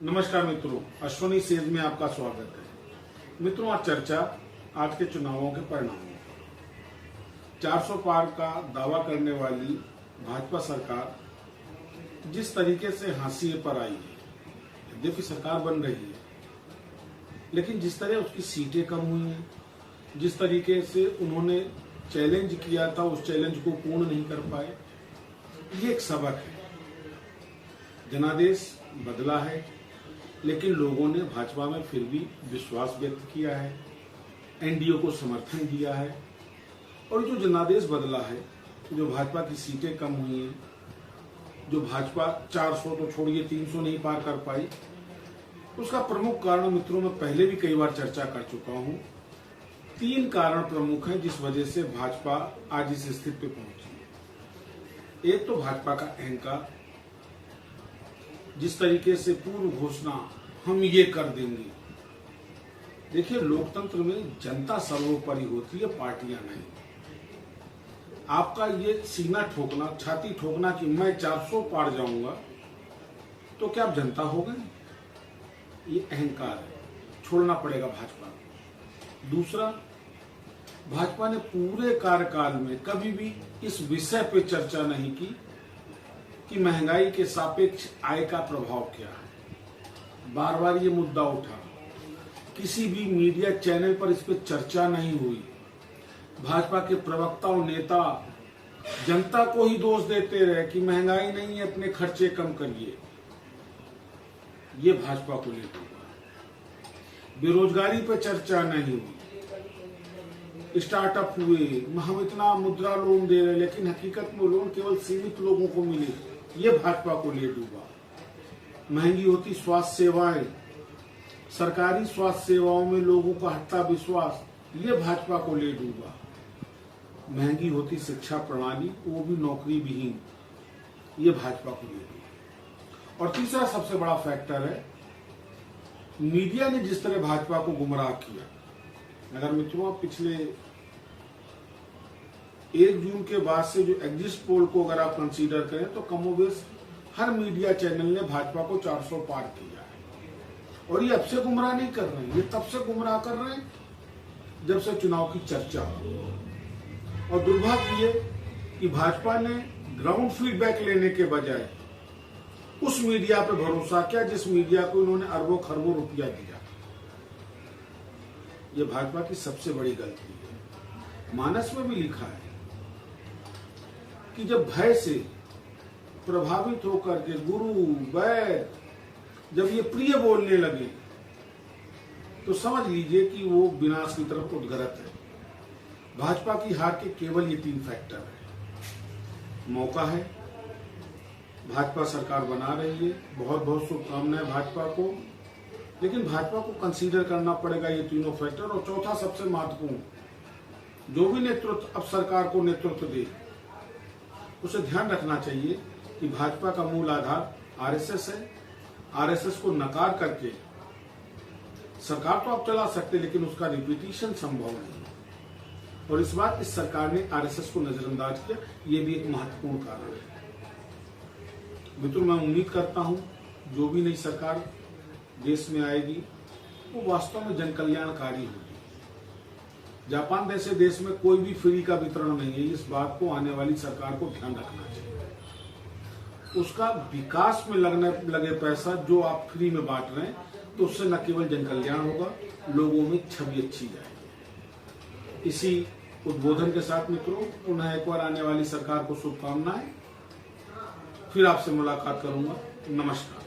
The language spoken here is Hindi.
नमस्कार मित्रों, अश्वनी सेज में आपका स्वागत है। मित्रों, आज चर्चा आज के चुनावों के परिणामों पर। 400 पार का दावा करने वाली भाजपा सरकार जिस तरीके से हाशिए पर आई है, यद्यपि सरकार बन रही है, लेकिन जिस तरह उसकी सीटें कम हुई हैं, जिस तरीके से उन्होंने चैलेंज किया था उस चैलेंज को पूर्ण नहीं कर पाए, ये एक सबक है। जनादेश बदला है, लेकिन लोगों ने भाजपा में फिर भी विश्वास व्यक्त किया है, एनडीए को समर्थन दिया है। और जो जनादेश बदला है, जो भाजपा की सीटें कम हुई हैं, जो भाजपा 400 तो छोड़िए 300 नहीं पार कर पाई, उसका प्रमुख कारण मित्रों मैं पहले भी कई बार चर्चा कर चुका हूं। 3 कारण प्रमुख हैं जिस वजह से भाजपा आज इस स्थिति पे पहुंची है। एक तो भाजपा का अहंकार, जिस तरीके से पूर्व घोषणा हम ये कर देंगे। देखिए, लोकतंत्र में जनता सर्वोपरि होती है, पार्टियां नहीं। आपका ये सीना ठोकना, छाती ठोकना कि मैं 400 पार जाऊंगा, तो क्या आप जनता हो गए? ये अहंकार है, छोड़ना पड़ेगा भाजपा को। दूसरा, भाजपा ने पूरे कार्यकाल में कभी भी इस विषय पे चर्चा नहीं की कि महंगाई के सापेक्ष आय का प्रभाव क्या है। बार बार ये मुद्दा उठा, किसी भी मीडिया चैनल पर इस पर चर्चा नहीं हुई। भाजपा के प्रवक्ता और नेता जनता को ही दोष देते रहे कि महंगाई नहीं है, अपने खर्चे कम करिए। ये भाजपा को लेकर बेरोजगारी पर चर्चा नहीं हुई। स्टार्टअप हुए, हम इतना मुद्रा लोन दे रहे, लेकिन हकीकत में लोन केवल सीमित लोगों को मिले, ये भाजपा को ले डूबा। महंगी होती स्वास्थ्य सेवाएं, सरकारी स्वास्थ्य सेवाओं में लोगों का हटता विश्वास, ये भाजपा को ले डूबा। महंगी होती शिक्षा प्रणाली, वो भी नौकरी विहीन, ये भाजपा को ले डूबा। और तीसरा सबसे बड़ा फैक्टर है, मीडिया ने जिस तरह भाजपा को गुमराह किया। अगर मित्रों पिछले 1 जून के बाद से जो एग्जिट पोल को अगर आप कंसीडर करें, तो कमोबेश हर मीडिया चैनल ने भाजपा को 400 पार किया है। और ये अब से गुमराह नहीं कर रहे हैं, ये तब से गुमराह कर रहे हैं जब से चुनाव की चर्चा हो। और दुर्भाग्य ये कि भाजपा ने ग्राउंड फीडबैक लेने के बजाय उस मीडिया पे भरोसा किया जिस मीडिया को इन्होंने अरबों खरबों रुपया दिया। ये भाजपा की सबसे बड़ी गलती है। मानस में भी लिखा है कि जब भय से प्रभावित होकर के गुरु वैद जब ये प्रिय बोलने लगे, तो समझ लीजिए कि वो विनाश की तरफ उद्गरत है। भाजपा की हार के केवल ये 3 फैक्टर है। मौका है, भाजपा सरकार बना रही है, बहुत बहुत शुभकामनाएं भाजपा को, लेकिन भाजपा को कंसीडर करना पड़ेगा ये तीनों फैक्टर। और चौथा सबसे महत्वपूर्ण, जो भी नेतृत्व अब सरकार को नेतृत्व दे, उसे ध्यान रखना चाहिए कि भाजपा का मूल आधार आरएसएस है। आरएसएस को नकार करके सरकार तो आप चला सकते, लेकिन उसका रिपीटिशन संभव नहीं। और इस बार इस सरकार ने आरएसएस को नजरअंदाज किया, ये भी एक महत्वपूर्ण कारण है। मित्रों, मैं उम्मीद करता हूं जो भी नई सरकार देश में आएगी वो वास्तव में जनकल्याणकारी होगी। जापान जैसे देश में कोई भी फ्री का वितरण नहीं है, इस बात को आने वाली सरकार को ध्यान रखना चाहिए। उसका विकास में लगे पैसा जो आप फ्री में बांट रहे हैं, तो उससे न केवल जनकल्याण होगा, लोगों में छवि अच्छी जाएगी। इसी उद्बोधन के साथ मित्रों, पुनः एक बार आने वाली सरकार को शुभकामनाएं। फिर आपसे मुलाकात करूंगा। नमस्कार।